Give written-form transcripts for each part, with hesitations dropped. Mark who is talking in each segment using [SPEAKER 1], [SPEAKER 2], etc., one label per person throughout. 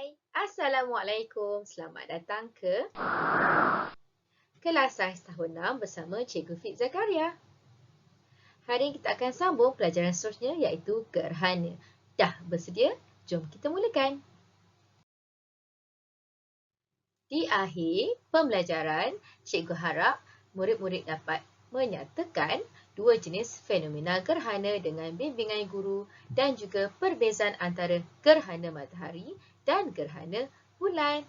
[SPEAKER 1] Hai, Assalamualaikum. Selamat datang ke kelas sains tahun 6 bersama Cikgu Fit Zakaria. Hari ini kita akan sambung pelajaran seterusnya iaitu gerhana. Dah bersedia? Jom kita mulakan. Di akhir pembelajaran, Cikgu harap murid-murid dapat menyatakan dua jenis fenomena gerhana dengan bimbingan guru dan juga perbezaan antara gerhana matahari dan gerhana bulan.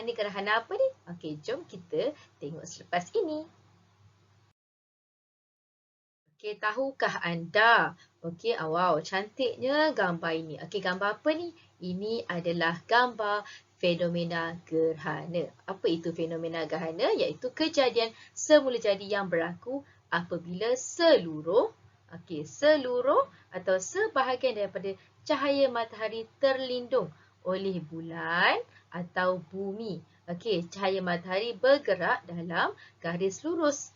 [SPEAKER 1] Ni gerhana apa ni? Okey, jom kita tengok selepas ini. Okey, tahukah anda? Okey, wow, cantiknya gambar ini. Okey, gambar apa ni? Ini adalah gambar fenomena gerhana. Apa itu fenomena gerhana? Iaitu kejadian semula jadi yang berlaku apabila seluruh atau sebahagian daripada cahaya matahari terlindung oleh bulan atau bumi. Okey, cahaya matahari bergerak dalam garis lurus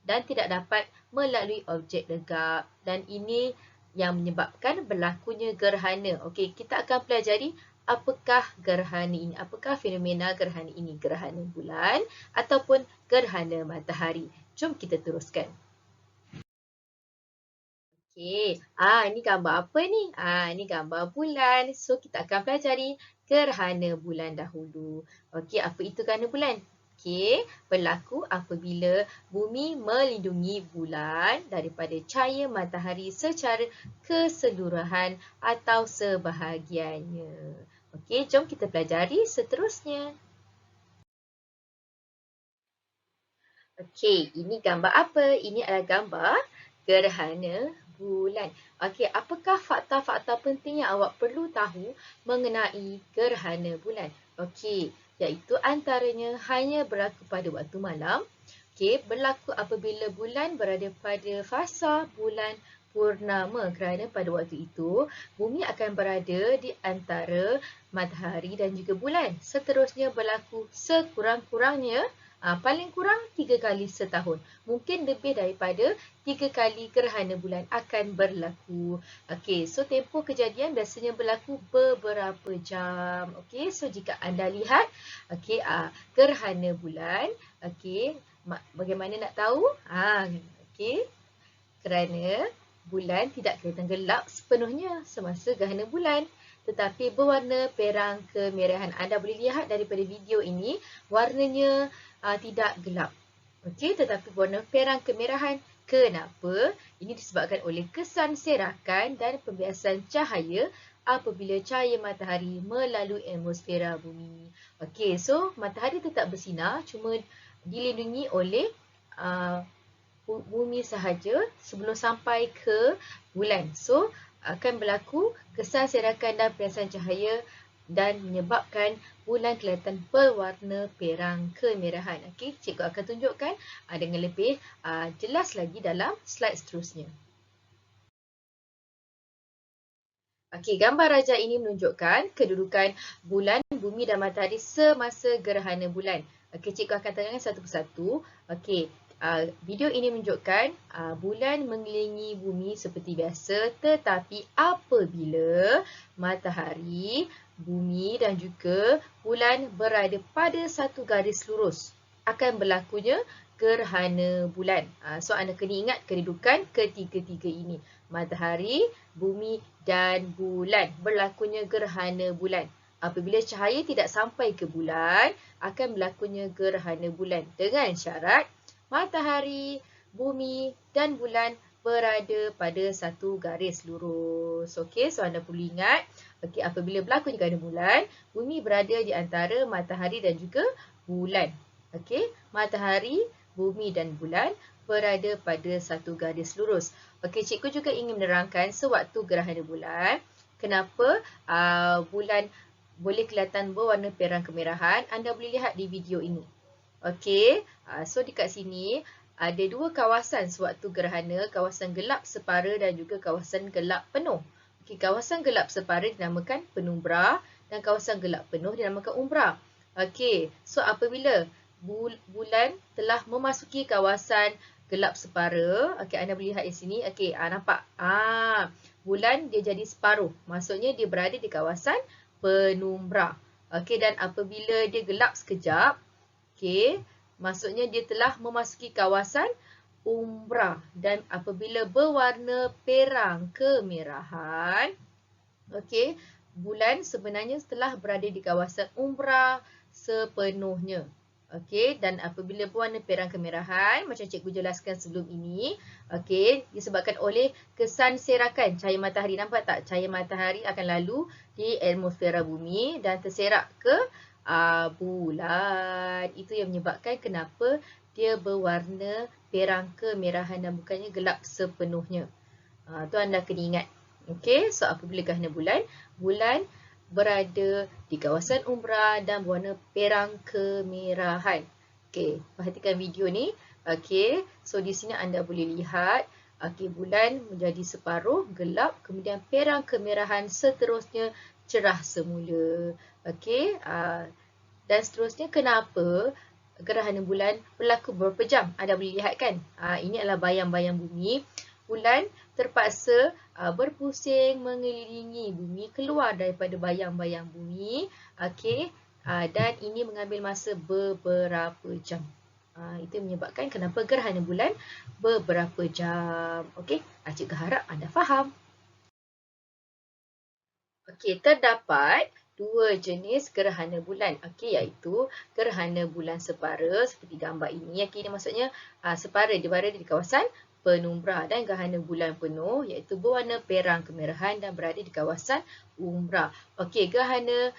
[SPEAKER 1] dan tidak dapat melalui objek legap, dan ini yang menyebabkan berlakunya gerhana. Okey, kita akan pelajari apakah gerhana ini, apakah fenomena gerhana ini, gerhana bulan ataupun gerhana matahari. Jom kita teruskan. Okey, ini gambar apa ni? Ini gambar bulan. So kita akan pelajari gerhana bulan dahulu. Okey, apa itu gerhana bulan? Okey, berlaku apabila bumi melindungi bulan daripada cahaya matahari secara keseluruhan atau sebahagiannya. Okey, jom kita pelajari seterusnya. Okey, ini gambar apa? Ini adalah gambar gerhana bulan. Okey, apakah fakta-fakta penting yang awak perlu tahu mengenai gerhana bulan? Okey, iaitu antaranya hanya berlaku pada waktu malam. Okey, berlaku apabila bulan berada pada fasa bulan purnama, kerana pada waktu itu bumi akan berada di antara matahari dan juga bulan. Seterusnya berlaku sekurang-kurangnya paling kurang 3 kali setahun. Mungkin lebih daripada 3 kali gerhana bulan akan berlaku. Okey, so tempoh kejadian biasanya berlaku beberapa jam. Okey, so jika anda lihat gerhana bulan, okey, bagaimana nak tahu? Okey, kerana bulan tidak kelihatan gelap sepenuhnya semasa gerhana bulan, tetapi berwarna perang kemerahan. Anda boleh lihat daripada video ini, warnanya tidak gelap. Okey, tetapi warna perang kemerahan. Kenapa? Ini disebabkan oleh kesan serakan dan pembiasan cahaya apabila cahaya matahari melalui atmosfera bumi. Okey, so matahari tetap bersinar, cuma dilindungi oleh bumi sahaja sebelum sampai ke bulan. So, akan berlaku kesan serakan dan pembiasan cahaya dan menyebabkan bulan kelihatan berwarna perang kemerahan. Okey, cikgu akan tunjukkan dengan lebih jelas lagi dalam slide seterusnya. Okey, gambar rajah ini menunjukkan kedudukan bulan, bumi dan matahari semasa gerhana bulan. Okey, cikgu akan tengokkan satu persatu. Okey, video ini menunjukkan bulan mengelilingi bumi seperti biasa, tetapi apabila matahari, bumi dan juga bulan berada pada satu garis lurus, akan berlakunya gerhana bulan. So anda kena ingat kedudukan ketiga-tiga ini. Matahari, bumi dan bulan. Berlakunya gerhana bulan. Apabila cahaya tidak sampai ke bulan, akan berlakunya gerhana bulan. Dengan syarat matahari, bumi dan bulan berada pada satu garis lurus. Okey, so anda perlu ingat, okey, apabila berlakunya gerhana bulan, bumi berada di antara matahari dan juga bulan. Okey, matahari, bumi dan bulan berada pada satu garis lurus. Okey, cikgu juga ingin menerangkan sewaktu gerhana bulan, kenapa bulan boleh kelihatan berwarna perang kemerahan. Anda boleh lihat di video ini. Okey, so dekat sini ada dua kawasan sewaktu gerhana, kawasan gelap separa dan juga kawasan gelap penuh. Okey, kawasan gelap separa dinamakan penumbra dan kawasan gelap penuh dinamakan umbra. Okey, so apabila bulan telah memasuki kawasan gelap separa, okey, anda boleh lihat di sini. Okey, nampak? Bulan dia jadi separuh. Maksudnya dia berada di kawasan penumbra. Okey, dan apabila dia gelap sekejap, okey, maksudnya dia telah memasuki kawasan umbra. Dan apabila berwarna perang kemerahan, okey, bulan sebenarnya telah berada di kawasan umbra sepenuhnya. Okey, dan apabila berwarna perang kemerahan, macam cikgu jelaskan sebelum ini, okey, disebabkan oleh kesan serakan cahaya matahari. Nampak tak? Cahaya matahari akan lalu di atmosfera bumi dan terserak ke bulan. Itu yang menyebabkan kenapa dia berwarna perang kemerahan dan bukannya gelap sepenuhnya. Tu anda kena ingat. Okey, so apabila gerhana bulan, bulan berada di kawasan umbra dan berwarna perang kemerahan. Okey, perhatikan video ni. Okey, so di sini anda boleh lihat, okey, bulan menjadi separuh gelap, kemudian perang kemerahan, seterusnya cerah semula. Okey, dan seterusnya kenapa gerhana bulan berlaku beberapa jam? Anda boleh lihat kan? Ini adalah bayang-bayang bumi. Bulan terpaksa berpusing mengelilingi bumi, keluar daripada bayang-bayang bumi. Okey, dan ini mengambil masa beberapa jam. Itu menyebabkan kenapa gerhana bulan beberapa jam. Okey, cikgu harap anda faham. Okey, terdapat dua jenis gerhana bulan. Okey, iaitu gerhana bulan separa seperti gambar ini. Okey, ini maksudnya separa dia berada di kawasan penumbra, dan gerhana bulan penuh iaitu berwarna perang kemerahan dan berada di kawasan umbra. Okey, gerhana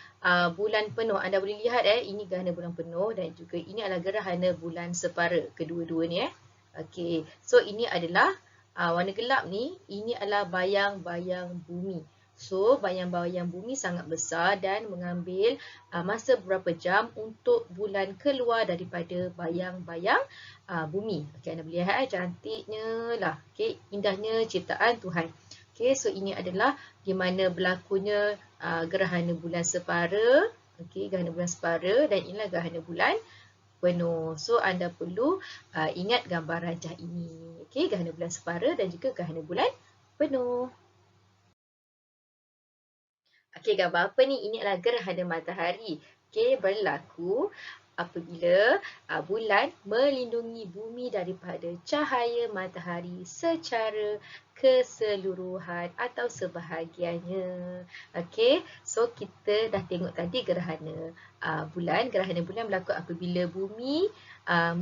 [SPEAKER 1] bulan penuh anda boleh lihat ini gerhana bulan penuh dan juga ini adalah gerhana bulan separa, kedua-dua ni Okey, so ini adalah warna gelap ni, ini adalah bayang-bayang bumi. So, bayang-bayang bumi sangat besar dan mengambil masa beberapa jam untuk bulan keluar daripada bayang-bayang bumi. Okey, anda boleh lihat cantiknya lah. Okey, indahnya ciptaan Tuhan. Okey, so ini adalah di mana berlakunya gerhana bulan separa. Okey, gerhana bulan separa, dan inilah gerhana bulan penuh. So, anda perlu ingat gambar rajah ini. Okey, gerhana bulan separa dan juga gerhana bulan penuh. Okey, gambar apa ni? Ini adalah gerhana matahari. Okey, berlaku apabila bulan melindungi bumi daripada cahaya matahari secara keseluruhan atau sebahagiannya. Okey, so kita dah tengok tadi gerhana bulan. Gerhana bulan berlaku apabila bumi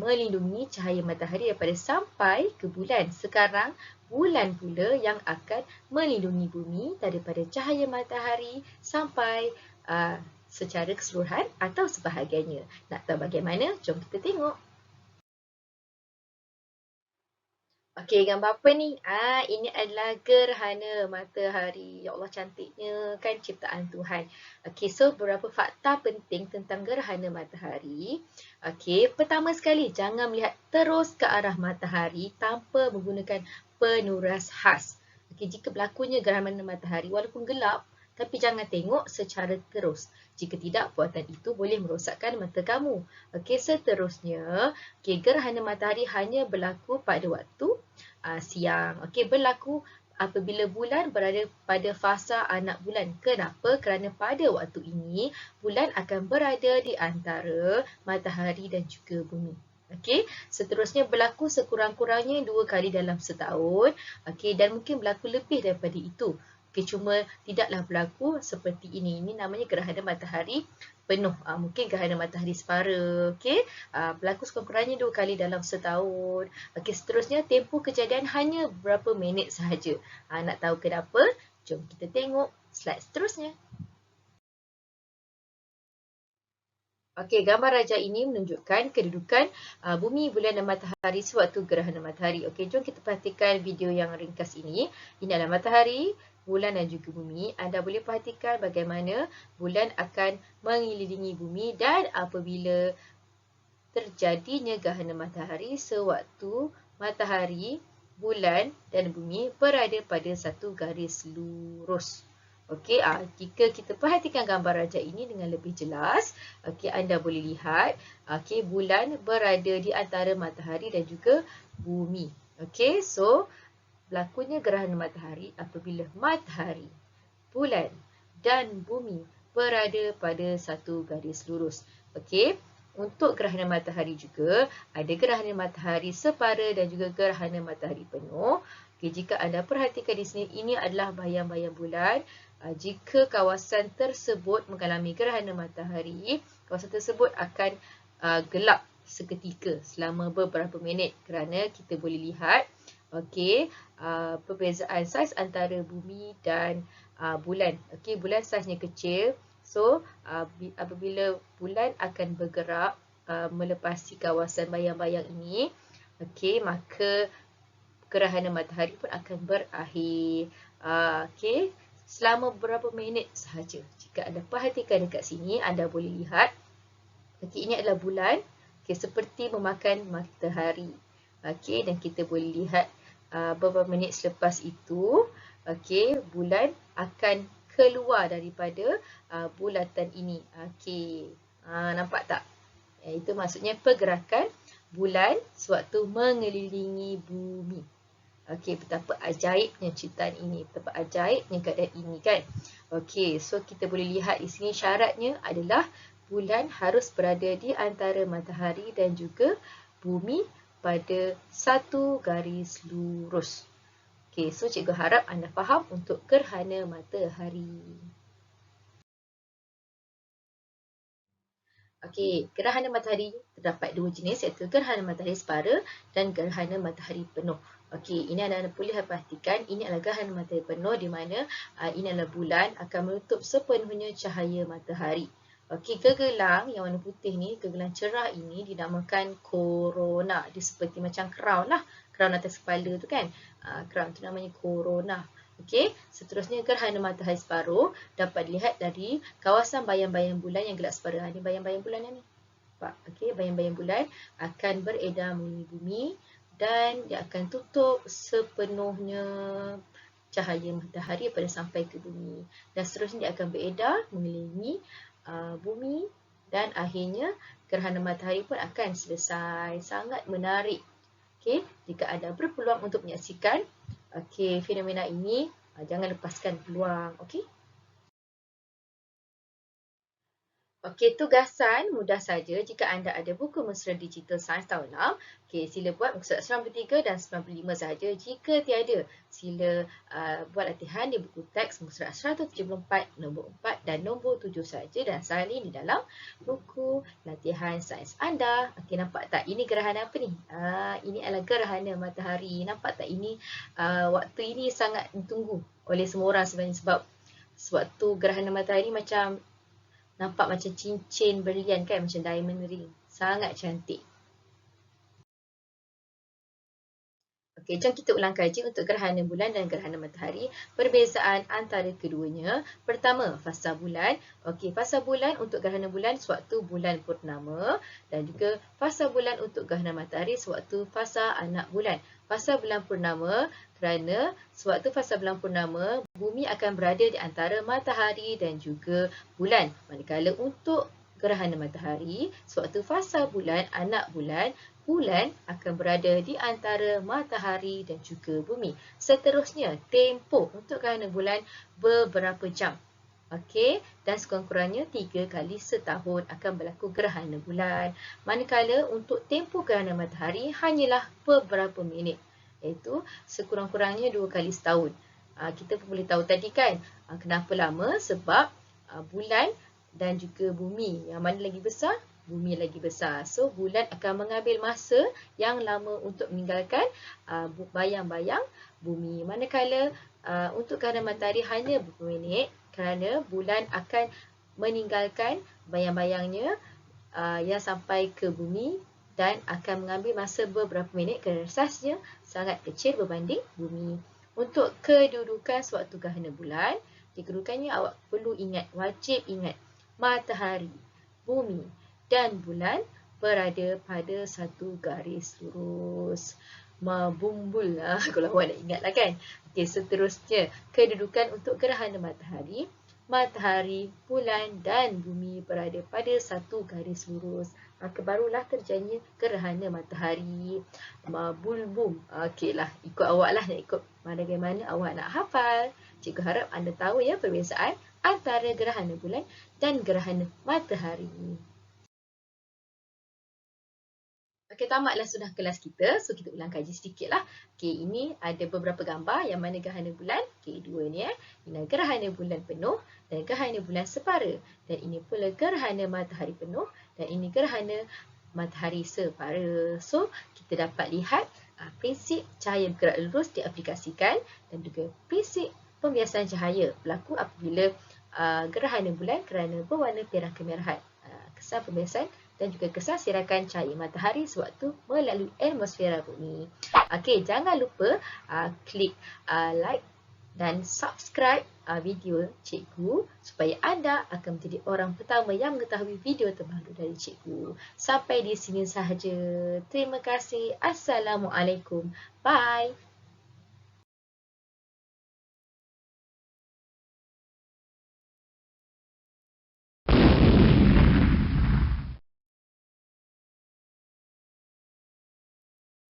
[SPEAKER 1] melindungi cahaya matahari daripada sampai ke bulan. Sekarang bulan pula yang akan melindungi bumi daripada cahaya matahari sampai secara keseluruhan atau sebahagiannya. Nak tahu bagaimana? Jom kita tengok. Okey, gambar apa ni? Ini adalah gerhana matahari. Ya Allah, cantiknya kan ciptaan Tuhan. Okey, so beberapa fakta penting tentang gerhana matahari. Okey, pertama sekali, jangan melihat terus ke arah matahari tanpa menggunakan penuras khas. Okey, jika berlakunya gerhana matahari, walaupun gelap, tapi jangan tengok secara terus. Jika tidak, buatan itu boleh merosakkan mata kamu. Okey, seterusnya, gerhana matahari hanya berlaku pada waktu siang. Okey, berlaku apabila bulan berada pada fasa anak bulan. Kenapa? Kerana pada waktu ini, bulan akan berada di antara matahari dan juga bumi. Okey, seterusnya berlaku sekurang-kurangnya 2 kali dalam setahun. Okey, dan mungkin berlaku lebih daripada itu. Okey, cuma tidaklah berlaku seperti ini. Ini namanya gerhana matahari penuh. Mungkin gerhana matahari separa. Okey, berlaku sekurang-kurangnya 2 kali dalam setahun. Okey, seterusnya tempoh kejadian hanya beberapa minit sahaja. Nak tahu kenapa? Jom kita tengok slide seterusnya. Okey, gambar rajah ini menunjukkan kedudukan bumi, bulan dan matahari sewaktu gerhana matahari. Okey, jom kita perhatikan video yang ringkas ini. Ini adalah matahari, bulan dan juga bumi. Anda boleh perhatikan bagaimana bulan akan mengelilingi bumi dan apabila terjadinya gerhana matahari sewaktu matahari, bulan dan bumi berada pada satu garis lurus. Okey, jika kita perhatikan gambar rajah ini dengan lebih jelas, okey, anda boleh lihat, okey, bulan berada di antara matahari dan juga bumi. Okey, so berlakunya gerhana matahari apabila matahari, bulan dan bumi berada pada satu garis lurus. Okey. Untuk gerhana matahari juga, ada gerhana matahari separa dan juga gerhana matahari penuh. Okay, jika anda perhatikan di sini, ini adalah bayang-bayang bulan. Jika kawasan tersebut mengalami gerhana matahari, kawasan tersebut akan gelap seketika selama beberapa minit kerana kita boleh lihat perbezaan saiz antara bumi dan bulan. Okey, bulan saiznya kecil. So, apabila bulan akan bergerak melepasi kawasan bayang-bayang ini, maka gerhana matahari pun akan berakhir. Selama beberapa minit sahaja. Jika anda perhatikan dekat sini, anda boleh lihat, ini adalah bulan, seperti memakan matahari. Dan kita boleh lihat beberapa minit selepas itu, bulan akan keluar daripada bulatan ini. Nampak tak? Itu maksudnya pergerakan bulan sewaktu mengelilingi bumi. Betapa ajaibnya ciptaan ini, betapa ajaibnya keadaan ini kan. So kita boleh lihat di sini syaratnya adalah bulan harus berada di antara matahari dan juga bumi pada satu garis lurus. So cikgu harap anda faham untuk gerhana matahari. Gerhana matahari terdapat dua jenis, iaitu gerhana matahari separa dan gerhana matahari penuh. Ini anda boleh perhatikan, ini adalah gerhana matahari penuh di mana ini adalah bulan akan menutup sepenuhnya cahaya matahari. Kegelang yang warna putih ni, kegelang cerah ini dinamakan korona. Dia seperti macam crown lah. Crown atas kepala tu kan. Crown tu namanya korona. Seterusnya gerhana matahari separuh dapat dilihat dari kawasan bayang-bayang bulan yang gelap separuh. Ini bayang-bayang bulan ni. Bayang-bayang bulan akan beredar mengelilingi bumi dan dia akan tutup sepenuhnya cahaya matahari pada sampai ke bumi. Dan seterusnya dia akan beredar mengelilingi bumi dan akhirnya gerhana matahari pun akan selesai. Sangat menarik. Jika anda berpeluang untuk menyaksikan fenomena ini, jangan lepaskan peluang. Tugasan mudah saja. Jika anda ada buku mesra digital sains tahun 6, sila buat muka surat 93 dan 95 sahaja. Jika tiada, sila buat latihan di buku teks muka surat 174, nombor 4 dan nombor 7 sahaja dan salin di dalam buku latihan sains anda. Nampak tak? Ini gerhana apa ni? Ini adalah gerhana matahari. Nampak tak? Ini waktu ini sangat ditunggu oleh semua orang sebenarnya sebab sewaktu gerhana matahari macam nampak macam cincin berlian kan, macam diamond ring. Sangat cantik. Jom kita ulang kaji untuk gerhana bulan dan gerhana matahari. Perbezaan antara keduanya. Pertama, fasa bulan. Fasa bulan untuk gerhana bulan sewaktu bulan purnama dan juga fasa bulan untuk gerhana matahari sewaktu fasa anak bulan. Fasa bulan purnama kerana sewaktu fasa bulan purnama, bumi akan berada di antara matahari dan juga bulan. Manakala untuk gerhana matahari, sewaktu fasa bulan anak bulan, bulan akan berada di antara matahari dan juga bumi. Seterusnya, tempoh untuk gerhana bulan beberapa jam. Dan sekurang-kurangnya 3 kali setahun akan berlaku gerhana bulan. Manakala untuk tempoh gerhana matahari hanyalah beberapa minit. Iaitu sekurang-kurangnya 2 kali setahun. Kita pun boleh tahu tadi kan, kenapa lama? Sebab bulan dan juga bumi, yang mana lagi besar? Bumi lagi besar. So, bulan akan mengambil masa yang lama untuk meninggalkan bayang-bayang bumi. Manakala untuk gerhana matahari hanya beberapa minit kerana bulan akan meninggalkan bayang-bayangnya yang sampai ke bumi dan akan mengambil masa beberapa minit kerana saiznya sangat kecil berbanding bumi. Untuk kedudukan sewaktu gerhana bulan, kedudukannya awak perlu ingat, wajib ingat, matahari, bumi dan bulan berada pada satu garis lurus. Mabumbul lah kalau awak nak ingat lah kan. Seterusnya, kedudukan untuk gerhana matahari, matahari, bulan dan bumi berada pada satu garis lurus. Maka barulah terjadinya gerhana matahari. Mabulbum. Lah, ikut awak lah nak ikut bagaimana awak nak hafal. Cikgu harap anda tahu ya perbezaan antara gerhana bulan dan gerhana matahari. Okey, tamatlah sudah kelas kita. So, kita ulang kaji sedikitlah. Okey, ini ada beberapa gambar yang mana gerhana bulan. Okey, dua ni Ini gerhana bulan penuh dan gerhana bulan separa. Dan ini pula gerhana matahari penuh dan ini gerhana matahari separa. So, kita dapat lihat prinsip cahaya bergerak lurus diaplikasikan dan juga prinsip pembiasan cahaya berlaku apabila gerhana bulan kerana berwarna perang kemerahan. Kesan pembiasan dan juga kesan sirakan cahaya matahari sewaktu melalui atmosfera bumi. Okey, jangan lupa klik like dan subscribe video cikgu supaya anda akan menjadi orang pertama yang mengetahui video terbaru dari cikgu. Sampai di sini sahaja. Terima kasih. Assalamualaikum. Bye.